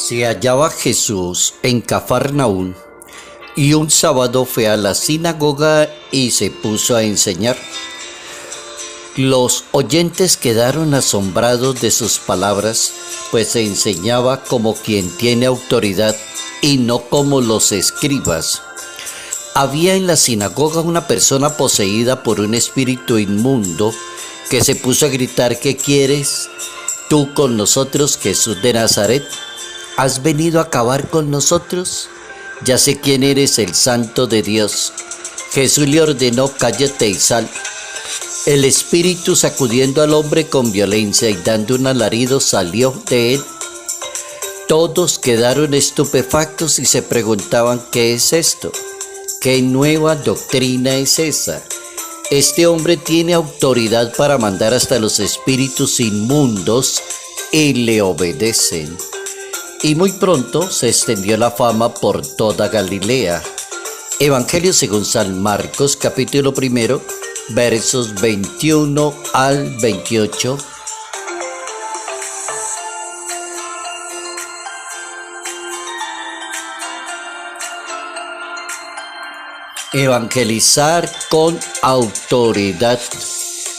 Se hallaba Jesús en Cafarnaún, y un sábado fue a la sinagoga y se puso a enseñar. Los oyentes quedaron asombrados de sus palabras, pues se enseñaba como quien tiene autoridad y no como los escribas. Había en la sinagoga una persona poseída por un espíritu inmundo que se puso a gritar: ¿qué quieres tú con nosotros, Jesús de Nazaret? ¿Has venido a acabar con nosotros? Ya sé quién eres, el Santo de Dios. Jesús le ordenó: cállate y sal. El espíritu, sacudiendo al hombre con violencia y dando un alarido, salió de él. Todos quedaron estupefactos y se preguntaban: ¿qué es esto? ¿Qué nueva doctrina es esa? Este hombre tiene autoridad para mandar hasta los espíritus inmundos y le obedecen. Y muy pronto se extendió la fama por toda Galilea. Evangelio según San Marcos, capítulo 1, versos 21 al 28. Evangelizar con autoridad.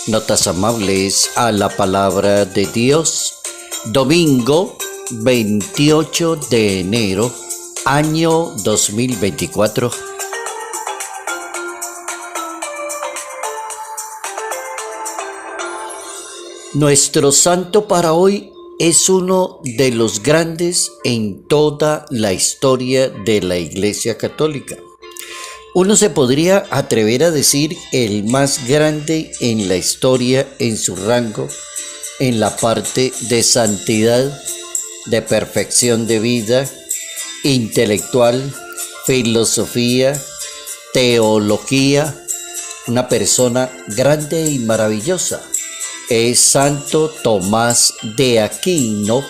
Notas amables a la palabra de Dios. Domingo 28 de enero, año 2024. Nuestro santo para hoy es uno de los grandes en toda la historia de la Iglesia Católica. Uno se podría atrever a decir el más grande en la historia en su rango, en la parte de santidad, de perfección de vida, intelectual, filosofía, teología, una persona grande y maravillosa. Es Santo Tomás de Aquino,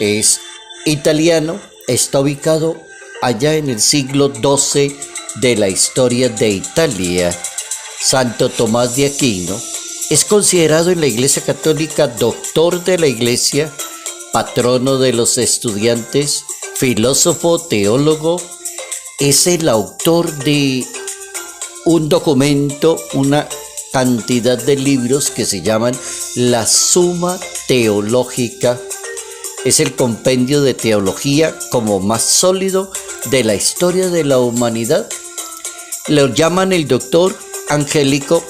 es italiano, está ubicado allá en el siglo XII de la historia de Italia. Santo Tomás de Aquino es considerado en la Iglesia Católica doctor de la Iglesia, patrono de los estudiantes, filósofo, teólogo. Es el autor de un documento, una cantidad de libros que se llaman la Suma Teológica. Es el compendio de teología como más sólido de la historia de la humanidad. Lo llaman el doctor angélico,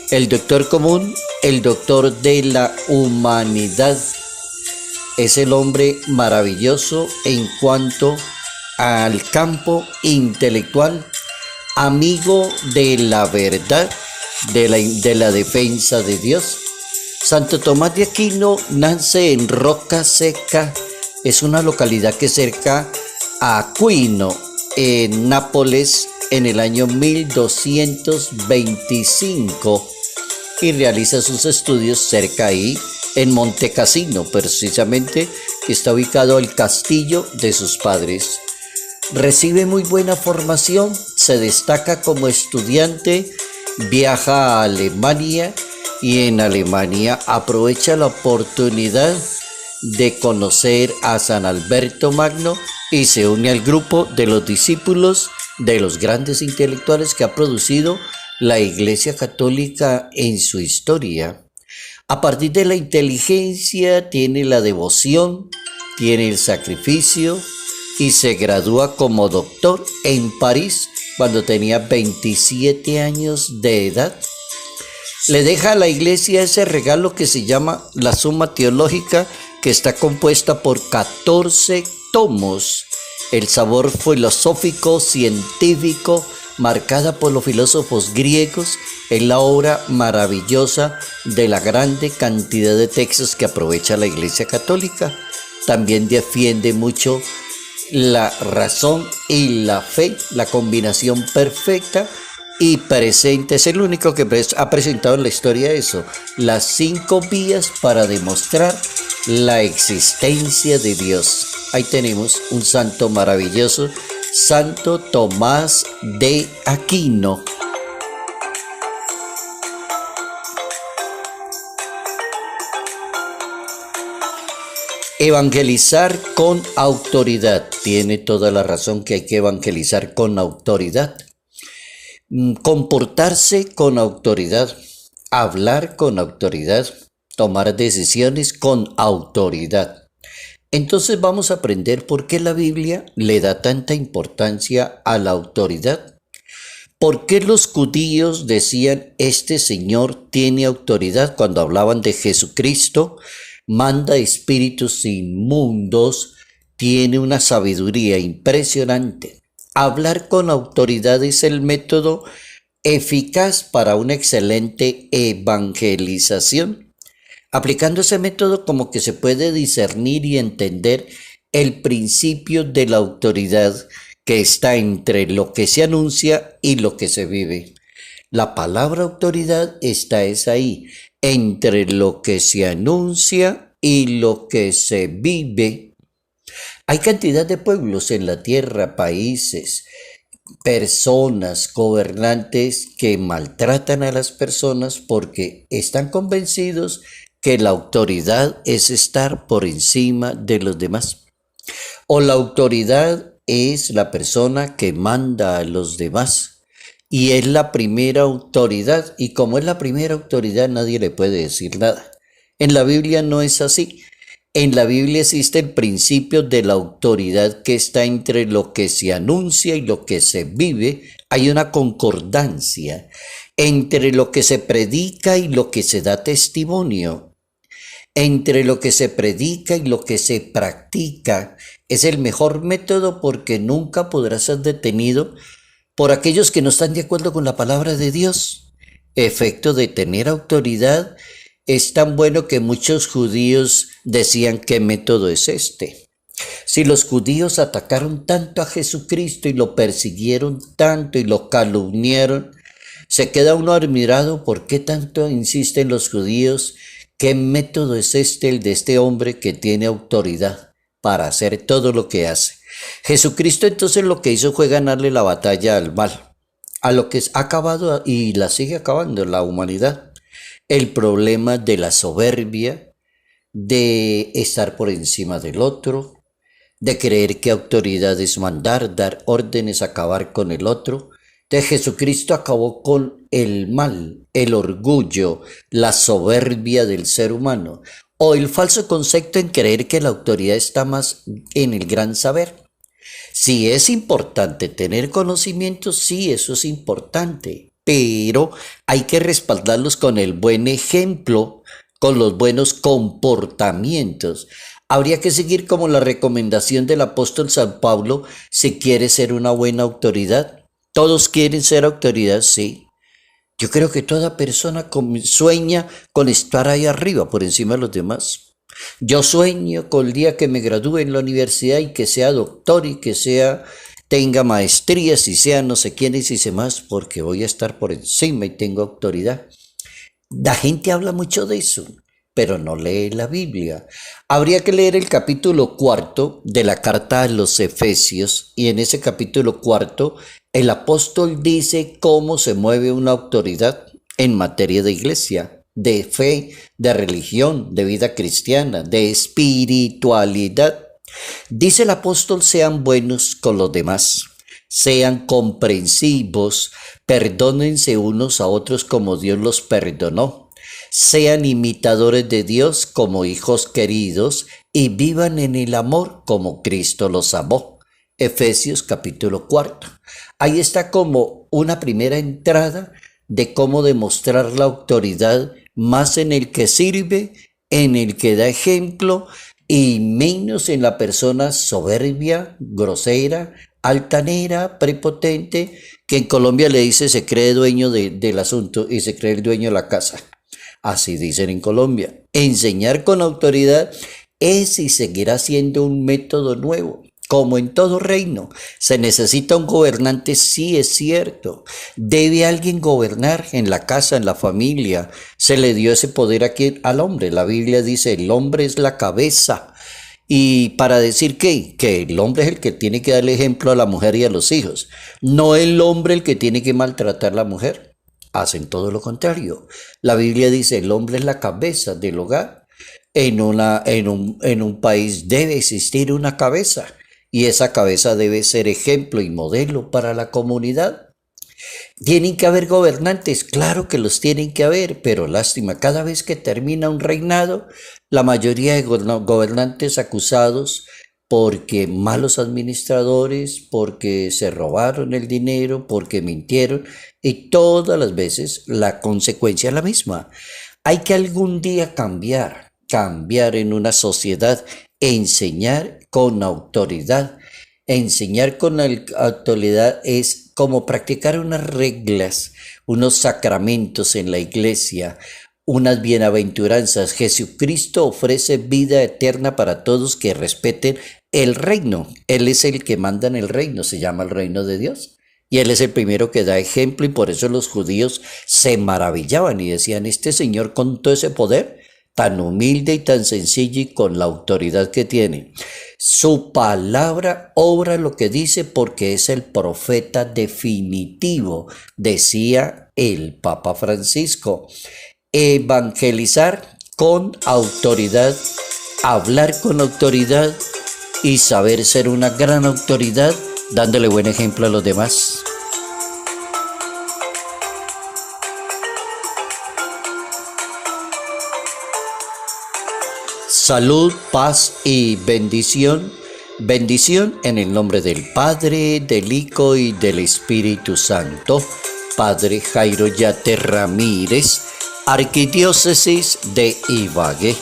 el doctor común, el doctor de la humanidad. Es el hombre maravilloso en cuanto al campo intelectual, amigo de la verdad, de la defensa de Dios. Santo Tomás de Aquino nace en Roca Seca, es una localidad que cerca a Aquino, en Nápoles, en el año 1225, y realiza sus estudios cerca ahí, en Monte Cassino, precisamente, que está ubicado el castillo de sus padres. Recibe muy buena formación, se destaca como estudiante, viaja a Alemania y en Alemania aprovecha la oportunidad de conocer a San Alberto Magno y se une al grupo de los discípulos de los grandes intelectuales que ha producido la Iglesia Católica en su historia. A partir de la inteligencia tiene la devoción, tiene el sacrificio y se gradúa como doctor en París cuando tenía 27 años de edad. Le deja a la Iglesia ese regalo que se llama la Suma Teológica, que está compuesta por 14 tomos. El sabor filosófico, científico, marcada por los filósofos griegos, es la obra maravillosa de la grande cantidad de textos que aprovecha la Iglesia Católica. También defiende mucho la razón y la fe, la combinación perfecta y presente. Es el único que ha presentado en la historia eso, las 5 vías para demostrar la existencia de Dios. Ahí tenemos un santo maravilloso, Santo Tomás de Aquino. Evangelizar con autoridad. Tiene toda la razón que hay que evangelizar con autoridad. Comportarse con autoridad. Hablar con autoridad. Tomar decisiones con autoridad. Entonces vamos a aprender por qué la Biblia le da tanta importancia a la autoridad. ¿Por qué los judíos decían este Señor tiene autoridad cuando hablaban de Jesucristo? Manda espíritus inmundos, tiene una sabiduría impresionante. Hablar con autoridad es el método eficaz para una excelente evangelización. Aplicando ese método como que se puede discernir y entender el principio de la autoridad que está entre lo que se anuncia y lo que se vive. La palabra autoridad está ahí, entre lo que se anuncia y lo que se vive. Hay cantidad de pueblos en la tierra, países, personas, gobernantes que maltratan a las personas porque están convencidos que la autoridad es estar por encima de los demás. O la autoridad es la persona que manda a los demás y es la primera autoridad, y como es la primera autoridad nadie le puede decir nada. En la Biblia no es así. En la Biblia existe el principio de la autoridad que está entre lo que se anuncia y lo que se vive. Hay una concordancia entre lo que se predica y lo que se da testimonio. Entre lo que se predica y lo que se practica es el mejor método, porque nunca podrás ser detenido por aquellos que no están de acuerdo con la palabra de Dios. Efecto de tener autoridad es tan bueno que muchos judíos decían, ¿qué método es este? Si los judíos atacaron tanto a Jesucristo y lo persiguieron tanto y lo calumniaron, se queda uno admirado por qué tanto insisten los judíos. ¿Qué método es el de este hombre que tiene autoridad para hacer todo lo que hace? Jesucristo entonces lo que hizo fue ganarle la batalla al mal, a lo que ha acabado y la sigue acabando la humanidad. El problema de la soberbia, de estar por encima del otro, de creer que autoridad es mandar, dar órdenes, acabar con el otro. De Jesucristo acabó con el mal, el orgullo, la soberbia del ser humano, o el falso concepto en creer que la autoridad está más en el gran saber. Si es importante tener conocimiento, sí, eso es importante, pero hay que respaldarlos con el buen ejemplo, con los buenos comportamientos. Habría que seguir como la recomendación del apóstol San Pablo si quiere ser una buena autoridad. ¿Todos quieren ser autoridad? Sí. Yo creo que toda persona sueña con estar ahí arriba, por encima de los demás. Yo sueño con el día que me gradúe en la universidad y que sea doctor y que tenga maestrías y sea no sé quién y si sé más, porque voy a estar por encima y tengo autoridad. La gente habla mucho de eso, pero no lee la Biblia. Habría que leer el capítulo 4 de la carta a los Efesios, y en ese capítulo 4 el apóstol dice cómo se mueve una autoridad en materia de iglesia, de fe, de religión, de vida cristiana, de espiritualidad. Dice el apóstol: sean buenos con los demás, sean comprensivos, perdónense unos a otros como Dios los perdonó, sean imitadores de Dios como hijos queridos y vivan en el amor como Cristo los amó. Efesios capítulo 4. Ahí está como una primera entrada de cómo demostrar la autoridad, más en el que sirve, en el que da ejemplo, y menos en la persona soberbia, grosera, altanera, prepotente, que en Colombia le dice se cree dueño del asunto y se cree el dueño de la casa. Así dicen en Colombia. Enseñar con autoridad es y seguirá siendo un método nuevo. Como en todo reino, se necesita un gobernante, sí es cierto. ¿Debe alguien gobernar en la casa, en la familia? Se le dio ese poder aquí al hombre. La Biblia dice, el hombre es la cabeza. Y para decir que el hombre es el que tiene que darle ejemplo a la mujer y a los hijos. No el hombre el que tiene que maltratar a la mujer. Hacen todo lo contrario. La Biblia dice, el hombre es la cabeza del hogar. En un país debe existir una cabeza y esa cabeza debe ser ejemplo y modelo para la comunidad. Tienen que haber gobernantes, claro que los tienen que haber, pero lástima, cada vez que termina un reinado, la mayoría de gobernantes acusados porque malos administradores, porque se robaron el dinero, porque mintieron, y todas las veces la consecuencia es la misma. Hay que algún día cambiar en una sociedad, enseñar con autoridad. Enseñar con autoridad es como practicar unas reglas, unos sacramentos en la iglesia, unas bienaventuranzas. Jesucristo ofrece vida eterna para todos que respeten el reino. Él es el que manda en el reino, se llama el reino de Dios. Y Él es el primero que da ejemplo y por eso los judíos se maravillaban y decían, este Señor con todo ese poder, tan humilde y tan sencillo y con la autoridad que tiene. Su palabra obra lo que dice porque es el profeta definitivo, decía el Papa Francisco. Evangelizar con autoridad, hablar con autoridad y saber ser una gran autoridad, dándole buen ejemplo a los demás. Salud, paz y bendición. Bendición en el nombre del Padre, del Hijo y del Espíritu Santo. Padre Jairo Yate Ramírez, Arquidiócesis de Ibagué.